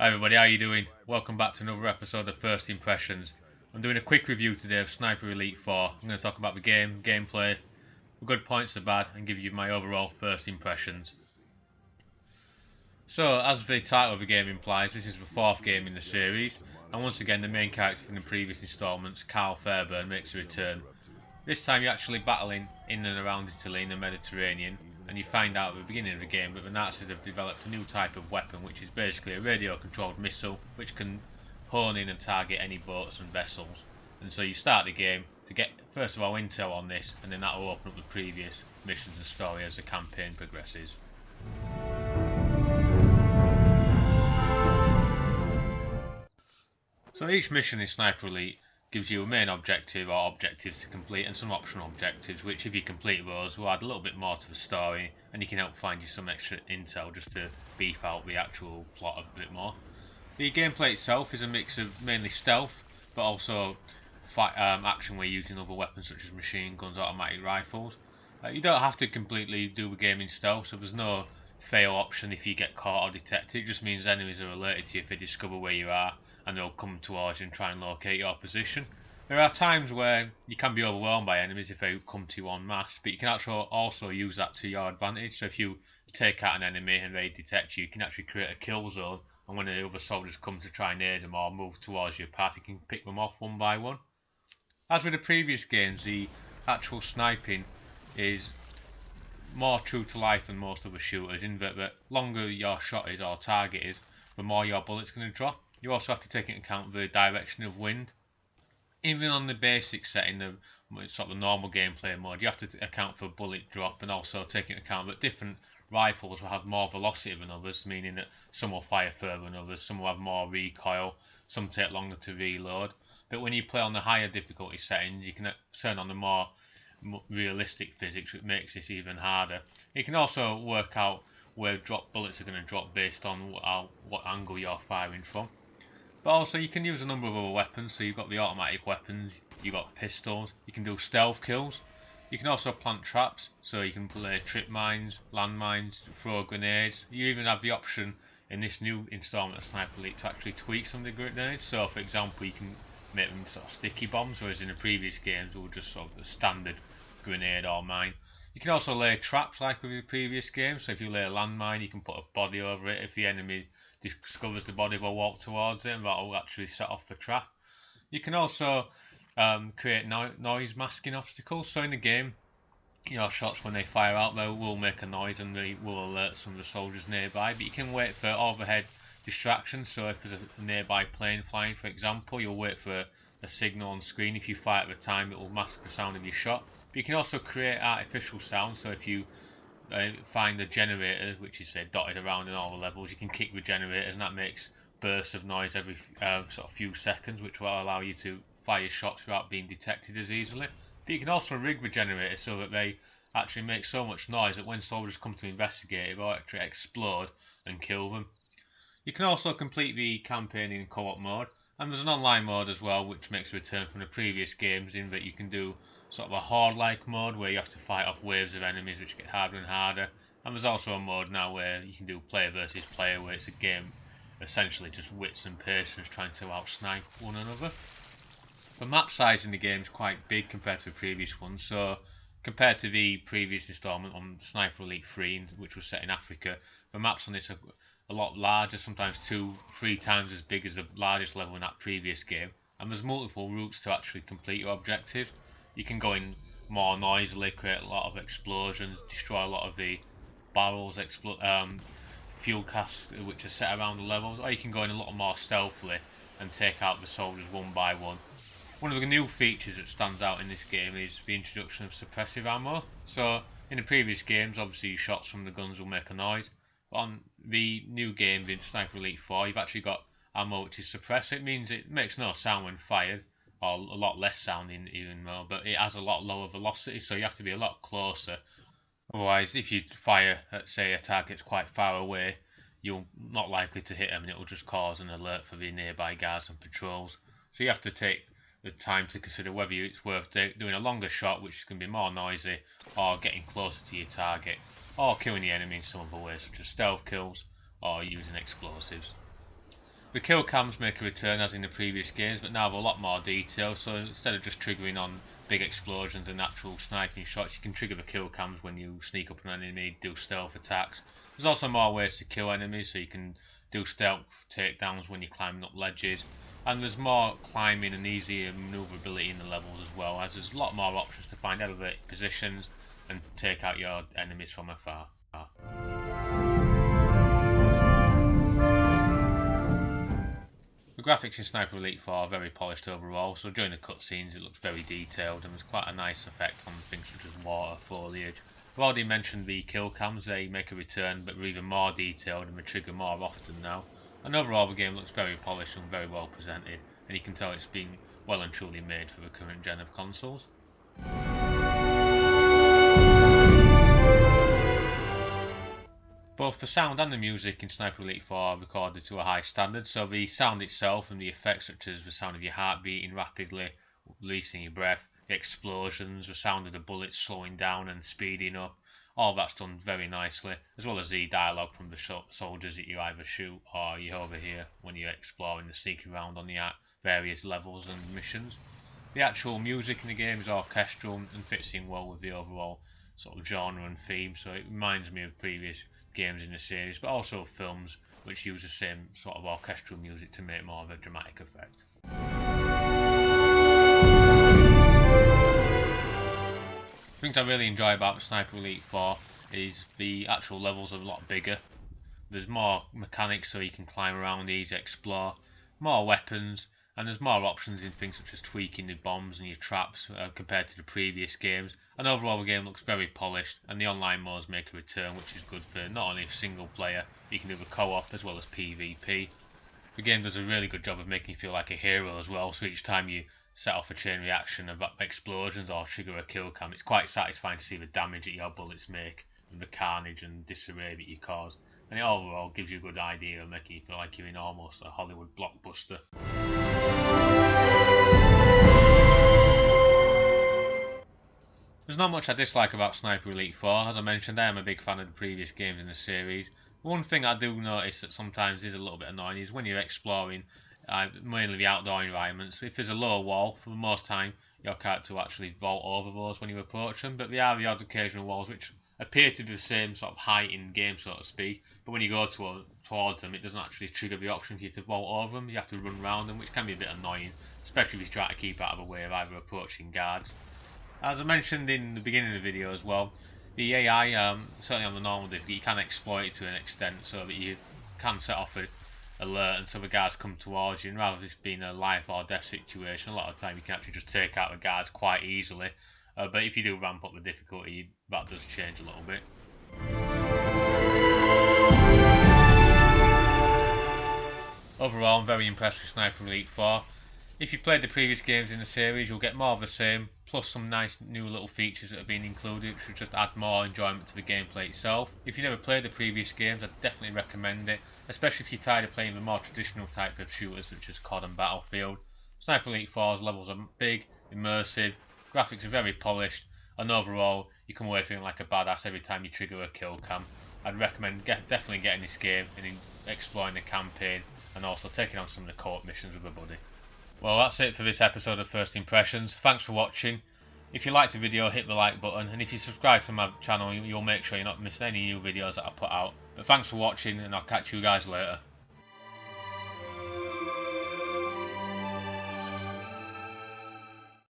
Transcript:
Hi everybody, how you doing? Welcome back to another episode of First Impressions. I'm doing a quick review today of Sniper Elite 4. I'm going to talk about the game, gameplay, the good points, the bad, and give you my overall first impressions. So, as the title of the game implies, this is the fourth game in the series, and once again the main character from the previous installments, Carl Fairburn, makes a return. This time you're actually battling in and around Italy in the Mediterranean, and you find out at the beginning of the game that the Nazis have developed a new type of weapon, which is basically a radio-controlled missile which can hone in and target any boats and vessels. And so you start the game to get first of all intel on this, and then that will open up the previous missions and story as the campaign progresses. So each mission in Sniper Elite gives you a main objective or objectives to complete and some optional objectives, which if you complete those will add a little bit more to the story, and you can help find you some extra intel just to beef out the actual plot a bit more. The gameplay itself is a mix of mainly stealth but also action where you're using other weapons such as machine guns, automatic rifles. You don't have to completely do the game in stealth, so there's no fail option if you get caught or detected. It just means enemies are alerted to you if they discover where you are, and they'll come towards you and try and locate your position. There are times where you can be overwhelmed by enemies if they come to you en masse, but you can actually also use that to your advantage. So if you take out an enemy and they detect you, you can actually create a kill zone, and when the other soldiers come to try and aid them or move towards your path, you can pick them off one by one. As with the previous games, the actual sniping is more true to life than most other shooters, in that the longer your shot is or target is, the more your bullet's going to drop. You also have to take into account the direction of wind. Even on the basic setting, the sort of normal gameplay mode, you have to account for bullet drop, and also take into account that different rifles will have more velocity than others, meaning that some will fire further than others, some will have more recoil, some take longer to reload. But when you play on the higher difficulty settings, you can turn on the more realistic physics, which makes this even harder. You can also work out where bullets are going to drop based on what angle you're firing from. But also you can use a number of other weapons, so you've got the automatic weapons, you've got pistols, you can do stealth kills, you can also plant traps, so you can play trip mines, landmines, throw grenades. You even have the option in this new installment of Sniper Elite to actually tweak some of the grenades, so for example you can make them sort of sticky bombs, whereas in the previous games they were just sort of a standard grenade or mine. You can also lay traps like with the previous game, so if you lay a landmine you can put a body over it. If the enemy discovers the body, will walk towards it, and that will actually set off the trap. You can also create noise masking obstacles, so in the game your shots when they fire out they will make a noise and they will alert some of the soldiers nearby, but you can wait for overhead distraction. So if there's a nearby plane flying, for example, you'll wait for a signal on screen. If you fire at the time, it will mask the sound of your shot. But you can also create artificial sound, so if you find the generator, which is dotted around in all the levels, you can kick the generators, and that makes bursts of noise every sort of few seconds, which will allow you to fire shots without being detected as easily. But you can also rig the generators so that they actually make so much noise that when soldiers come to investigate it, they'll actually explode and kill them. You can also complete the campaign in co-op mode, and there's an online mode as well, which makes a return from the previous games, in that you can do sort of a horde-like mode where you have to fight off waves of enemies which get harder and harder. And there's also a mode now where you can do player versus player, where it's a game essentially just wits and patience trying to outsnipe one another. The map size in the game is quite big compared to the previous one, so compared to the previous installment on Sniper Elite 3, which was set in Africa, the maps on this are a lot larger, sometimes 2-3 times as big as the largest level in that previous game, and there's multiple routes to actually complete your objective. You can go in more noisily, create a lot of explosions, destroy a lot of the barrels, fuel casks which are set around the levels, or you can go in a lot more stealthily and take out the soldiers one by one. One of the new features that stands out in this game is the introduction of suppressive ammo. So in the previous games, obviously shots from the guns will make a noise, but on the new game, in Sniper Elite 4, you've actually got ammo which is suppressed. It means it makes no sound when fired, or a lot less sounding even more, but it has a lot lower velocity, so you have to be a lot closer. Otherwise, if you fire at, say, a target's quite far away, you're not likely to hit them, and it will just cause an alert for the nearby guards and patrols. So you have to take the time to consider whether it's worth doing a longer shot, which can be more noisy, or getting closer to your target, or killing the enemy in some other ways, such as stealth kills or using explosives. The kill cams make a return as in the previous games, but now have a lot more detail, so instead of just triggering on big explosions and natural sniping shots, you can trigger the kill cams when you sneak up on an enemy, do stealth attacks. There's also more ways to kill enemies, so you can do stealth takedowns when you're climbing up ledges, and there's more climbing and easier manoeuvrability in the levels as well, as there's a lot more options to find elevated positions and take out your enemies from afar. The graphics in Sniper Elite 4 are very polished overall, so during the cutscenes it looks very detailed and there's quite a nice effect on things such as water, foliage. I've already mentioned the kill cams, they make a return but are even more detailed and they trigger more often now. And overall the game looks very polished and very well presented, and you can tell it's been well and truly made for the current gen of consoles. Both the sound and the music in Sniper Elite 4 are recorded to a high standard, so the sound itself and the effects such as the sound of your heart beating rapidly, releasing your breath, the explosions, the sound of the bullets slowing down and speeding up, all that's done very nicely, as well as the dialogue from the soldiers that you either shoot or you overhear when you're exploring and sneaking around on the various levels and missions. The actual music in the game is orchestral and fits in well with the overall sort of genre and theme, so it reminds me of previous games in the series, but also films which use the same sort of orchestral music to make more of a dramatic effect. Things I really enjoy about Sniper Elite 4 is the actual levels are a lot bigger. There's more mechanics so you can climb around these, explore, more weapons, and there's more options in things such as tweaking the bombs and your traps compared to the previous games. And overall the game looks very polished, and the online modes make a return, which is good for not only single player, you can do the co-op as well as PvP. The game does a really good job of making you feel like a hero as well, so each time you set off a chain reaction of explosions or trigger a kill cam, it's quite satisfying to see the damage that your bullets make and the carnage and disarray that you cause. And it overall gives you a good idea of making you feel like you're in almost a Hollywood blockbuster. There's not much I dislike about Sniper Elite 4. As I mentioned, I am a big fan of the previous games in the series. One thing I do notice that sometimes is a little bit annoying is when you're exploring mainly the outdoor environments, if there's a low wall, for the most time your character will actually vault over those when you approach them, but there are the odd occasional walls which appear to be the same sort of height in game, so to speak, but when you go towards them it doesn't actually trigger the option for you to vault over them. You have to run around them, which can be a bit annoying, especially if you try to keep out of the way of either approaching guards. As I mentioned in the beginning of the video as well, the AI, certainly on the normal difficulty, you can exploit it to an extent so that you can set off an alert until the guards come towards you, and rather than this being a life or death situation, a lot of the time you can actually just take out the guards quite easily. But if you do ramp up the difficulty, that does change a little bit. Overall, I'm very impressed with Sniper Elite 4. If you've played the previous games in the series, you'll get more of the same, plus some nice new little features that have been included, which will just add more enjoyment to the gameplay itself. If you've never played the previous games, I'd definitely recommend it, especially if you're tired of playing the more traditional type of shooters such as COD and Battlefield. Sniper Elite 4's levels are big, immersive, graphics are very polished, and overall you come away feeling like a badass every time you trigger a kill cam. I'd recommend definitely getting this game and exploring the campaign, and also taking on some of the co-op missions with a buddy. Well, that's it for this episode of First Impressions. Thanks for watching. If you liked the video, hit the like button, and if you subscribe to my channel, you'll make sure you're not missing any new videos that I put out. But thanks for watching, and I'll catch you guys later.